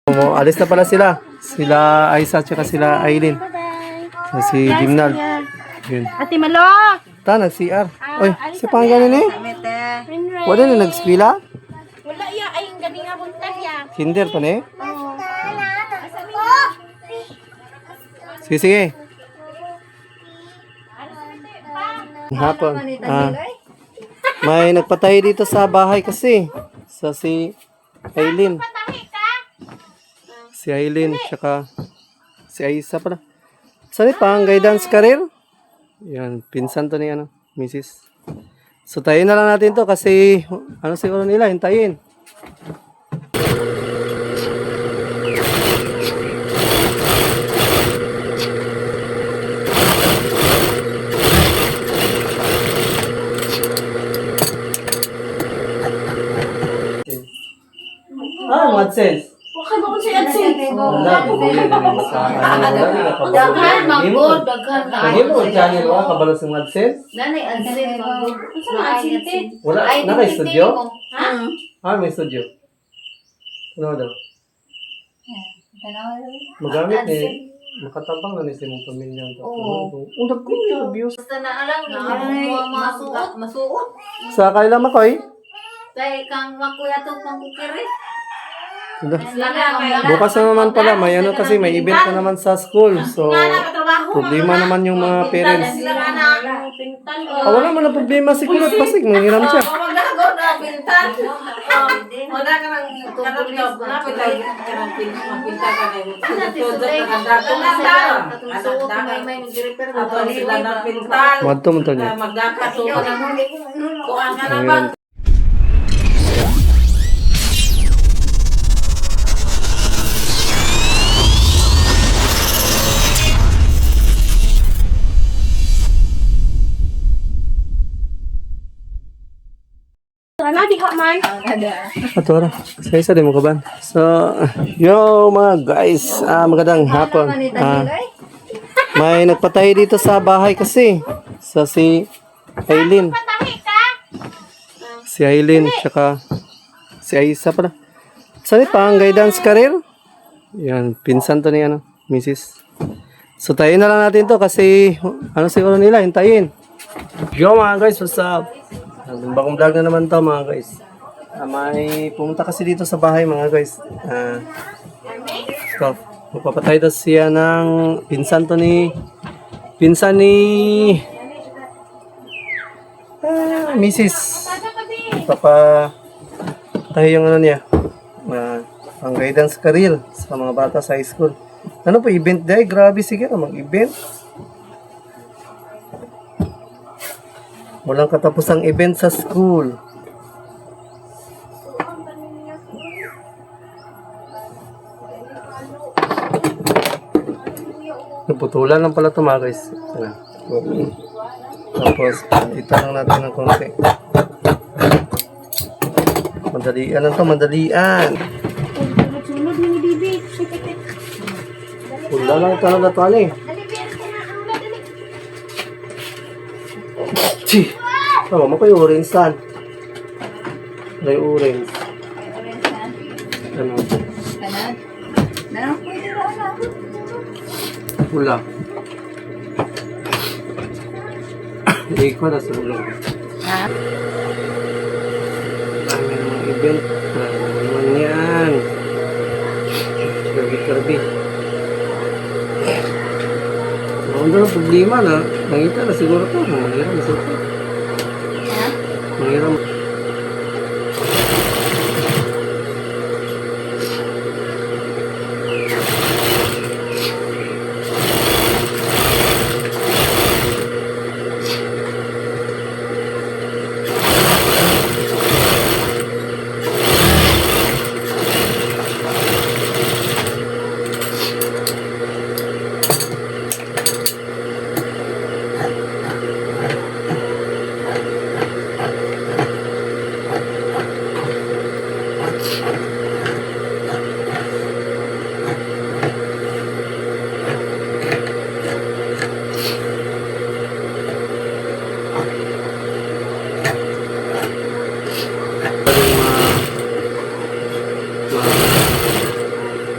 Alis na pala sila. Sila Aisa at sila Aileen. Si Gimnal. Yun. Ate Malo! Ta, nag-CR. Oy, si Panggalan eh. Wala na nag-skwila? Wala ya, ay ang gabi nga punta ya. Kinder pa na eh. Sige, sige. Hapon. May nagpatay dito sa bahay kasi. Sa si Aileen. Si Aileen, tsaka si Aisa pala. Saan pang guidance career? Yan, pinsan to ni Mrs. So tayo na lang natin to kasi siguro nila, hintayin. What sense? Wakay ba kung si Adsin? Wala, bibili din sa Daghan, manggod, daghan na. Hindi mo, channel wa, kabalos ng AdSense? Nanay, Adsin, manggod. Saan ang Adsin? Wala, naka-studio? Ha? May studio. Ano daw? Magamit eh. Makatabang na ni sa mong pamilya. Oo. Undag ko yung views. Basta na alam, masuot. Sa kailan makoy? Dahil kang makuyatong pangkukiri. Bukas na naman pala, may kasi may event na naman sa school. So, problema naman yung mga parents. Wala man na problema si Kulot Pasig, manghiram siya. Madto mo to niya. Manghiram. Ato ra. Sa isa din mo kaban. So, yo mga guys, magandang hapon. May nagpatay dito sa bahay kasi. Sa si Aileen. Si Aileen, tsaka si Aisa pala. Saan pang guidance career? Yan, pinsan to ni Mrs. So tayo na lang natin to kasi siguro nila, hintayin. Yo mga guys, what's up? Bagong vlog na naman to mga guys. May pumunta kasi dito sa bahay mga guys. Magpapatay daw siya ng pinsan ni Mrs. Magpapatay yung niya. Ang guidance career sa mga bata sa high school. Ano po event day? Grabe sige mag-event. Walang katapusang event sa school. Naputulan lang pala ito mga guys. Tapos, kita lang natin ng konti. Madalian lang ito, madalian. Pula lang ito na natuan eh. Chi! Mo ko yung orange san. Ano yung orange? Ano? Pula. Hindi ko na sa bulong. Dami ng event. Ano naman yan? Kirby. Ano na problema na? Nangita na siguro ko. Mangiram na siguro. Mangiram.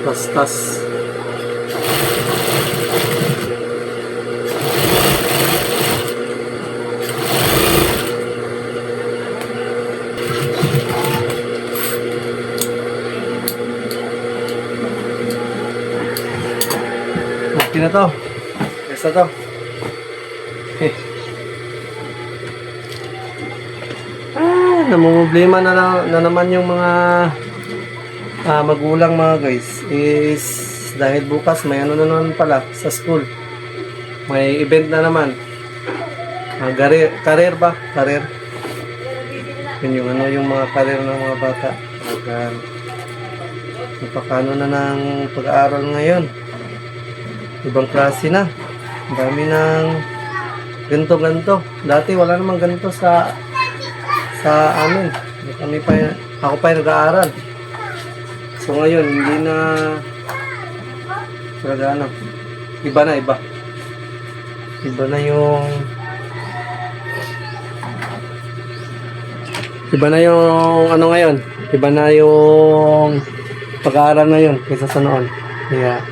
Tastas. Okay na to. Yes na to. Namumblema na naman yung mga magulang mga guys is dahil bukas may ano na naman pala sa school. May event na naman. Career ba? Career. Yun yung ano yung mga career ng mga bata. Napakano na ng pag-aaral ngayon. Ibang klase na. Ang dami ng ganito. Dati wala namang ganito sa amin. Ako pa yung nag-aaral. So ngayon, hindi na talaga ano. Iba na. Iba na yung ano ngayon. Iba na yung pag-aaral ngayon kaysa sa noon. Kaya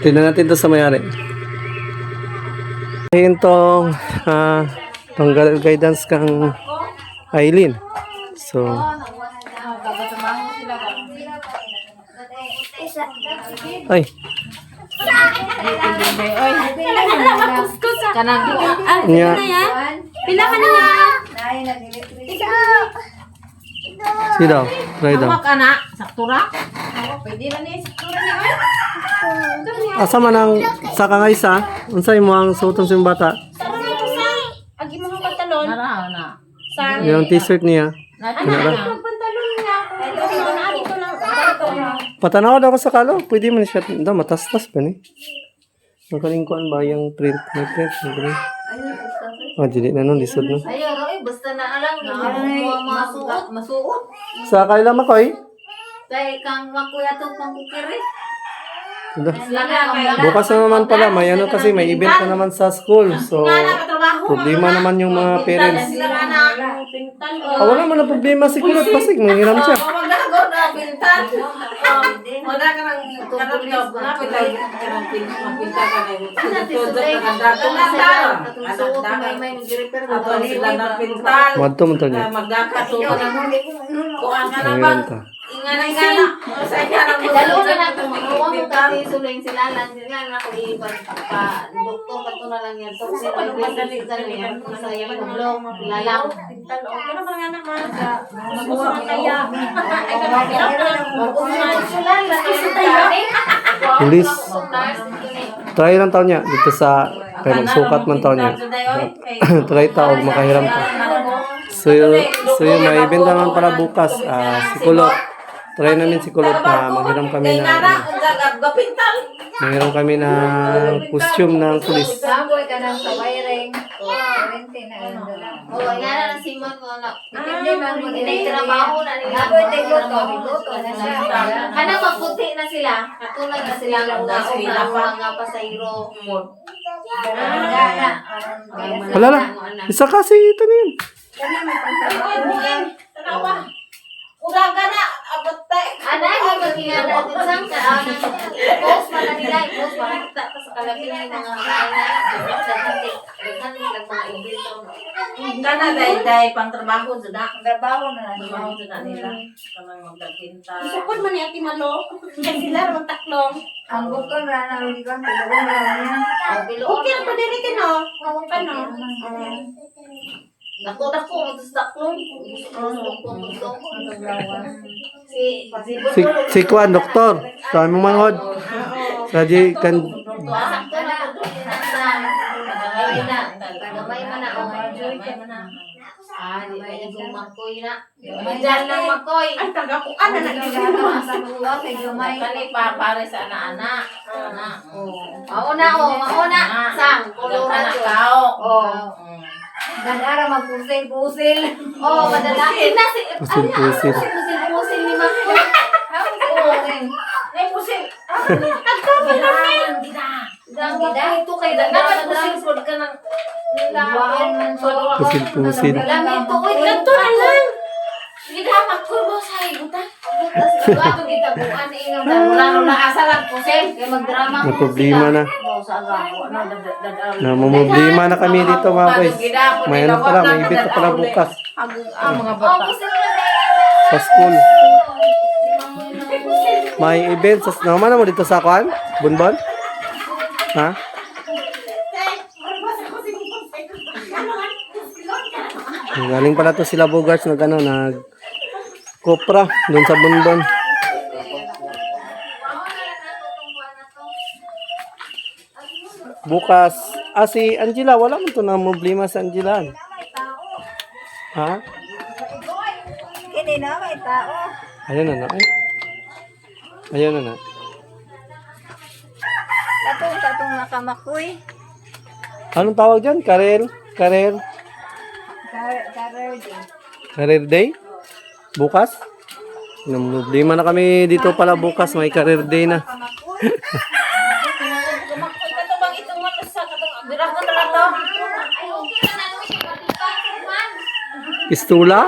tingnan natin ito sa mayari. Itong guidance kang Aileen. So, ay. Kanang Nya. pila ka na nga. Sino? Try daw. Awak ana, saktura. Pwede na ni saktura ni oy. Asa man ang saka nga isa? Unsay mo ang suoton sa bata? Agi mo ang pantalon. Nara na. Sa Yung t-shirt niya. pantalon niya. Ito na dito lang. Patanaw daw ako sa kalo. Pwede man siya. Daw matastas pa ni. Nakalingkuan ba yung print? May print. Oh, dili na nun. Lisod no. Ayo, oy, basta na alang masuot. Sa kailan makoy? Dai kang makuya to pang kukiri. Bukas na naman pala. May ano kasi may event na naman sa school. So, problema naman yung mga parents. Wala man na problema si Kulot. Pasig, manghiram siya. Wadto mo to niya. Manghiram ta. Dalo na nato makuha mo kasi suling sila lang ako iban pa doktor kato na lang yan to sila madali yan saya kublong lalaw Pulis. Try lang taon niya dito sa kaya sukat man taon niya. Try ta og makahiram ka. So yung may event naman para bukas si Kulot. Try namin si Kulot na manghiram kami ng costume ng pulis. Saboy ka nang sa wiring. Oh, yan na si Mon wala. Hindi man mo trabaho na nila. Kana maputi na sila. Katulad na sila ng mga pasahero. Wala na. Isa kasi ito na yun. Uraga na, abot tayo. Anay, magiging natin sang post pa na nila, post pa kita sa kalapit ng mga kaya sa tintik. Kan lang mga ibilto. Kana day pang trabaho jud trabaho na nila. Kanang magdagkinta. Sukod man ni Ate Malo. Sila ra magtaklong. Ang bukon ra na liban bilong ra niya. Okay pa diri kino. Kano? Dako ito sa taklong. Si Kwan, doktor. Kami mong manghod. Saji kan Sakto na. Gamay man na. Di ba yung makoy na? Diyan lang makoy. Ay, taga ko. Ano na nagagawa kay gamay? Kani pa pare sa anak-anak. Mauna. Sang, kulura ko. Dadara magpusil-pusil. Oh, madalain na si... pusil-pusil. Pusil-pusil ni Makoy. Ay, pusil. Agkami namin. Ito kay dapat pusil-pusil ka ng... Pusil-pusil. Lamit to. Uy, ganito na lang. Sige dapat ko mo sa ibutan. Ato kita bukan ingon dan wala asalan ko sel kay magdrama May problema na. sa agaw na dadal. Namumblima na kami dito mga guys. May ano pala, may event na pala bukas Mga Oh, bata. gusto nila sa school. May event sa... Naman mo dito sa kwan? Bunbon? Ha? Galing pala to sila Bogarts nag ano, nag kopra doon sa Bunbon. Bukas, si Angela, wala mo to na problema sa Angela. Ha? Kini na, may tao. Ayun na na. Ay. Ayun na na. Tatong nakamakoy. Anong tawag dyan? Career? Karer din. Career day? Bukas? Problema na kami dito pala bukas. May career day na. Katubang itong mata sa katong birang ko na to. ay okay na nalo siya kapipasok man. Pistula?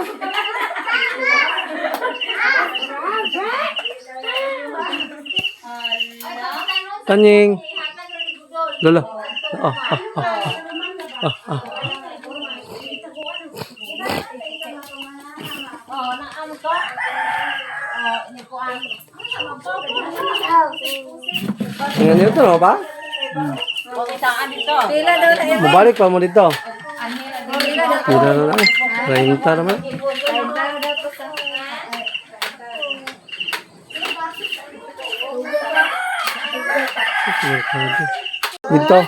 Tanying. Lola. Oh, na ano to? Ni ko an. Tingnan niyo ito, no ba? Huwag itaan dito. Pila daw na yun. Mabalik pa mo dito. Pila daw. Pila na lang. 30 naman. Dito.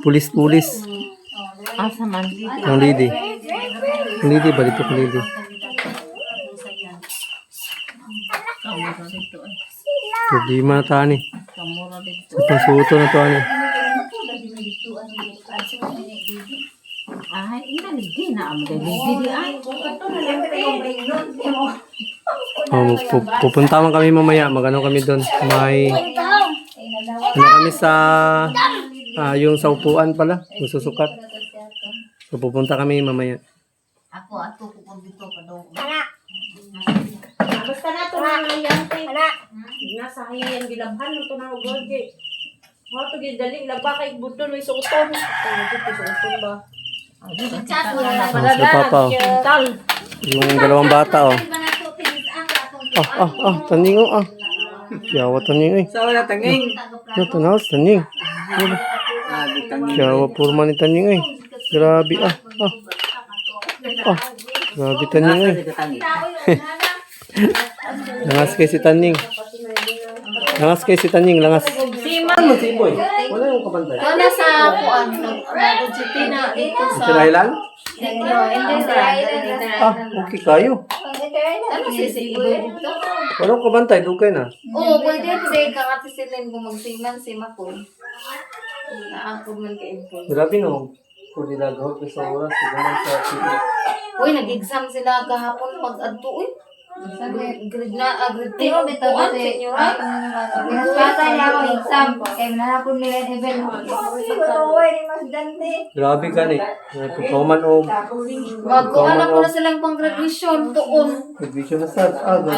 Pulis-pulis. Asa man. Ang lady. Ang lady ba dito ang lady? Problema na tayo ni. Ito suto na tayo ni. Ay, ina ligi na ang ligi di ay. Pupunta man kami mamaya. Magano kami doon. May ano kami sa yung sa upuan pala. Yung susukat. So pupunta kami mamaya. Ako ko dito pa daw. Basta na to na yan. Nasa hayan bilabhan ng to na ugorje. Mo to gidaling laba kay buton may suoton. Ano dito suoton ba? Chat mo na Oh, sa papa. Oh. Tal. Yung dalawang bata oh. Taning oh ah. Kiyawa taning eh. Sa wala tanging. Ano tanaw taning. Kiyawa purma ni taning eh. Grabe ah. Grabe taning eh. Langas kay si taning. Langas kay si taning, langas. Ano si Boy? Wala yung kapantay. Wala sa kuan nag-city na dito sa Sa Thailand? Hindi sa island. Ah, okay kayo. Ano si Boy dito? Walang kabantay, dukay na. Oo, pwede kasi kakati silin kung magsiman si Makul. Naangkod man kay Impol. Grabe no. Kung nilagaw ko sa oras, siguro sa TV. Uy, nag-exam sila kahapon pag-adto uy. Grade na, grade 10 ang kuan sa inyo, right? Bata niya ako exam. Kaya nanapon nila yung event. Grabe ka ni. Pagkauman o Magkuhan na po na silang pang-graduation doon. nag-vision na sa grabe.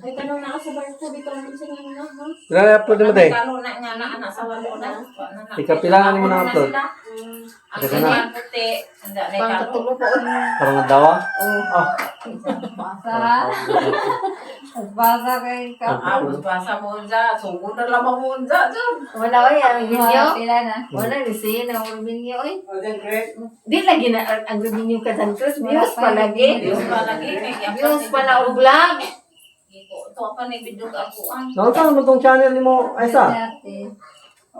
Ay, tanong na ako sa barko dito. Ano sila nga? Grabe upload mo tayo. Tanong na nga na anak sa walo na. Ikapilangan mo na upload. Ang Kasi na. ganyan puti. Anda na ikaw. Pang-katulo po. Parang nadawa. Ah. Basa kay Basa mo unsa, sugod na lamang mo unsa dyan. Wala oy, ang video. Pila na. Wala, kasi na ang video oy. Di lagi na ang video ka sa Cruz. Views pa lagi. Diyos pa lagi. Views pa na og vlog. Ito pa ni video ka ako ang. Nakita mo tong channel ni mo, Aisa?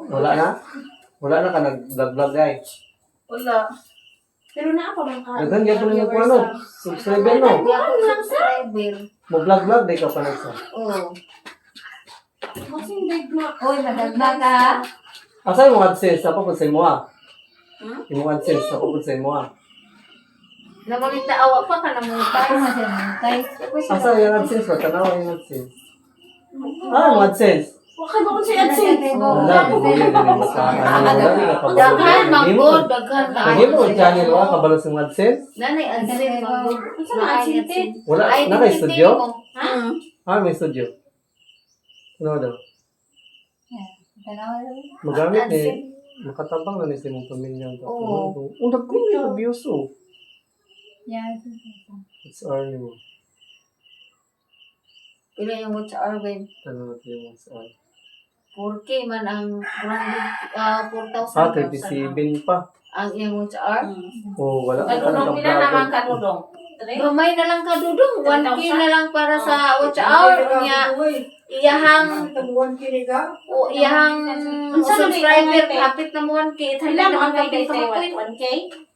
Wala na? Wala na ka nag-vlog guys. Wala. Pero na ako man ka. Daghan gyud mo ko ano, subscriber no. Di ako lang subscriber. Mo vlog day ka pa nagsa. Oo. Masing dagma. Oy, madagma ka. Asa yung AdSense sa pud sa imo ah? Yung AdSense sa pud sa imo ah. Namunita awa pa ka namunita. Ako man siya namunita. Asa yung AdSense ba tanaw yung AdSense? Ah, yung AdSense. Wakay ba kung si Adsin? Wala, hindi yan din sa Daghan magod, daghan ka. Lagi mo, channel wa, kabalo sa mga AdSense? Nanay Adsin magod. Saan ang Adsin, te? Wala, Ay, naka-studio? Ha? May studio. Ano daw? Magamit ni, makatabang na ni sa mong pamilya. Oo. Undag ko yung abuse, oh. Yan. It's early mo. Pila yung watch hour, babe? Ano natin yung what's on? 4K man ang 4,000. 37 pa. Ang iyang watch hour. Oh, wala ka Kadudong nila naman kadudong. Gamay na lang kadudong. 1K na lang para sa watch hour. Iyahang subscriber. Kapit na mo 1K. Ilan Ilan ang naman kay kapit Tete? na 1K?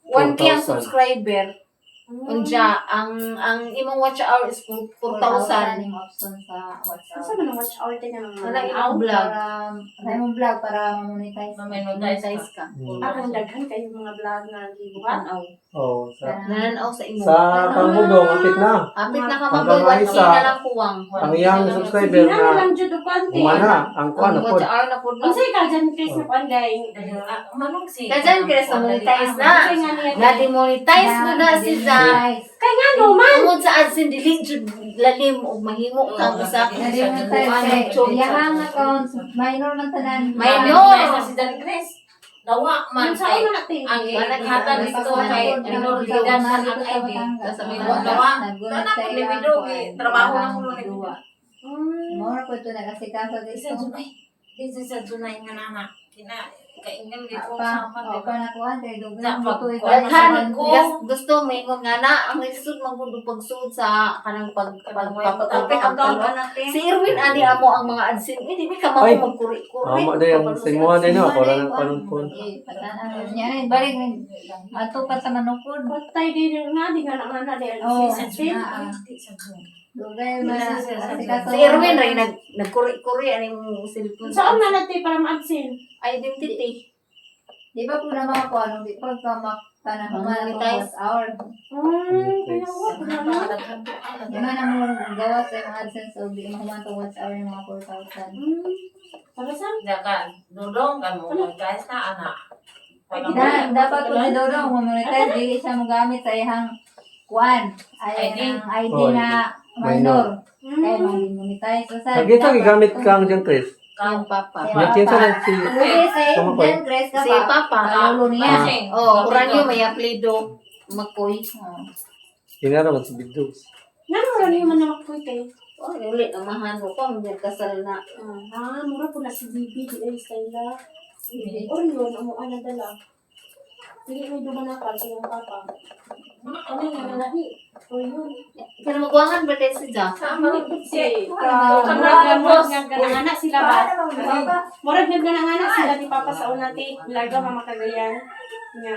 1K ang 4,000. subscriber. Unja, ang imong watch hour is 4,000. option sa WhatsApp. Saan man ang watch hour tayo ng Wala mga imong vlog. Para imong vlog para ma-monetize. Monetize ka. Akong daghan kayo mga vlog na libuhan. Oh, sa Nananaw sa imo. sa Pangudong, kapit na. Kapit na ka Hanggang mag 1K isa. na lang kuwang. Ang iyang subscriber Hindi na na lang dyan o kwante. humana, ang kuha na Ang po. watch hour na po. Ang sa'yo ka dyan, Chris, na kwanday. Manong si. Kazan Chris, na-monetize na. Kasi nga niya. Na-demonetize mo na si Zan. Kaya nga no, man. Tungod sa AdSense, dili jud lalim o mahimo kang isa. Iyahang account, minor man tanan. Minor. Sa si Dan Chris. Dawa man Sa kay. una natin. Ang naghatan dito kay minoridan man ang ID. Sa may dawa. Kana ko ni video trabaho na ko ni video. More po ito nag-asikaso dito. This is a tunay nga nana. Kina kaingan dito Pa, sa o pa nakuha, dahil doon Sa mo ito Daghan ko. gusto mo ingon nga na ang lisod man gud pagsuod sa kanang pagpapakopi ang talon. Si Irwin ani amo ang mga AdSense. Di mi ka mo Ay. magkuri-kuri. Amo din yung sa imuha din no, para ng panumpon. Yan, balik matupat sa manukod. Batay din nga, di nga naman na din. Oo, Si Adsin. Dugay man asikaso. Si Irwin ray nagkuri-kuri ani mong cellphone. Saan na natin para ma-Adsin? Identity. Di ba po na mga ko, anong di pa ka makanahaman ng Monetize. hour? Kaya nga, wala na. Di man na mo gawa sa mga AdSense o di mahuman itong watch hour ng mga 4,000. Para saan? Dakan, dudong kan mo guys na anak. Dapat po si Dodong mamonetize, di siya magamit sa ihang kuan. Ay, ID. ang ID Oh, na minor. Kaya mag-monetize. Lagi ito, gigamit ka ang dyan, Chris. Yung papa. Nakin sa lang si... Pwede sa Tumakoy. Indian Grace ka Si pa. papa. Kalulo niya. Oh, Uranyo may apelido. Makoy. Inara mo si Big Dogs. Mura niyo man na magpuite. Oh, ulit ang mahano ko. Hindi kasal na. Mura po na si Bibi, di ay style na. O yun, amo ana dala. Hindi may dumanakal sa iyong papa. Ano nga na ni? O yun. Pero magwangan ba tayo si Jack? Si Kamara Kamara ganang anak sila ba? Papa. Murag nagganang anak sila ni Papa sa una ti. Larga mama kagayan. Nga.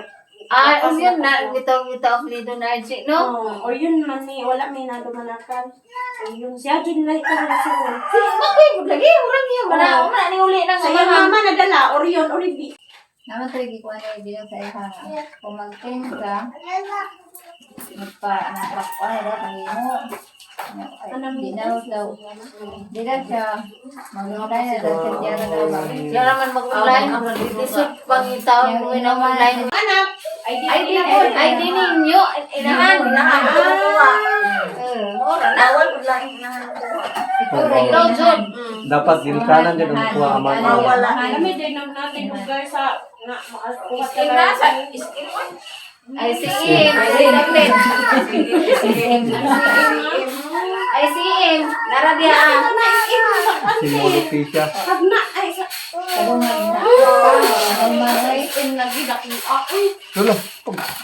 Ang yun na. Ito apelido na RJ, no? O yun man ni, wala may nadumanakal. O yun, siya dyan nila ito na sa una. Si Makoy, lagi. Uranyo. Wala ni uli na So, ngayon. yung mama nadala, Orion, Oribi. Naman ito yung gikuha na ibilang sa ihang. Kung mag-10 ka, magpa-nakakwa na daw pangimo. Di na daw. Di na siya. Mag-online na daw siya. Diyan na daw. Yan naman mag-online. Isip pangitaon mo na online. Anak! ID ninyo. Inahan. Ora na. Bawal ko lang inahan ko. Ikaw, Jod. Dapat ginikanan dyan ang kuha ang mga. Wala. Alam mo din natin lugar sa na kuha Iskin na sa iskin mo. Ay, sige. Ay, Daglen. Ay, sige. Nara diya. Si Molopecia. Pagna ay sa Sabong na ina. lagi daki. Tulo.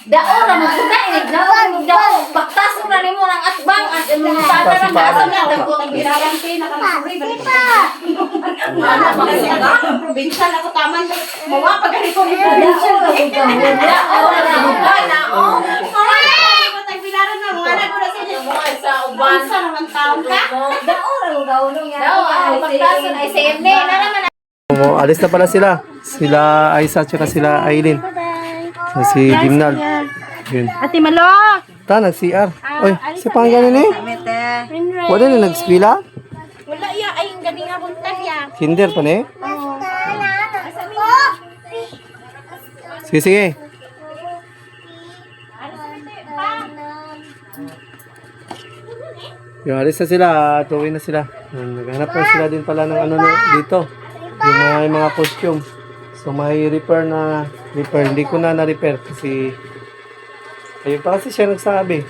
Dao na magpunta. Dao. Baktas mo na nimo ng atbang. At imuntada na maasa na. Dagko ang Biraran kay nakalusuri ba? Ana ba kasi aga probinsya na ko taman mawa pag ari ko probinsya. Dao na magpunta. Ay, matag bilaran na mga ko na sila. Sa uban. Bansa naman taon ka. Dao Dao. Baktas na. Ay, sige. Na naman. Alis na pala sila. Sila Aisa at sila sila Aileen. Si Dimnal. Yun. Ate Malo. Ta, nag-CR. Oy, si Pangganin eh. Wala na nag-skwila? Wala ya ay ganing nga buntan ya. Kinder pa na eh. Sige, sige. Yung alis na sila, tuwi na sila. Naghanap na sila din pala ng ano dito. Yung mga costume. So may repair. Hindi ko na na-repair kasi ayun pa kasi siya nagsabi.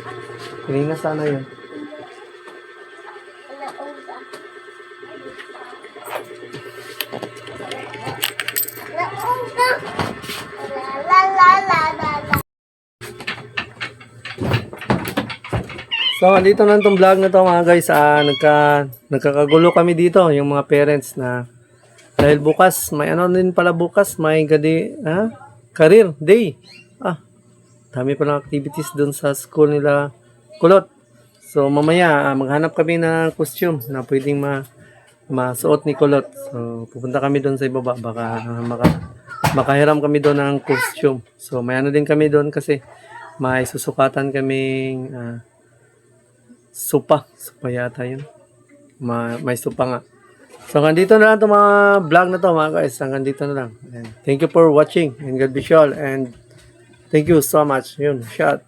Kanina sana yun. So, dito na itong vlog na to mga guys. Nagkakagulo kami dito, yung mga parents na dahil bukas, may ano din pala bukas, may career day. Dami pa ng activities doon sa school nila Kulot. So, mamaya, maghanap kami ng costume na pwedeng masuot ni Kulot. So, pupunta kami doon sa ibaba. Baka makahiram kami doon ng costume. So, may ano din kami doon kasi may susukatan kaming Supa yata yun. May supa nga. So hanggang dito na lang itong mga vlog na to mga guys. Hanggang dito na lang. And thank you for watching. And God bless you all. And thank you so much. Yun, shot.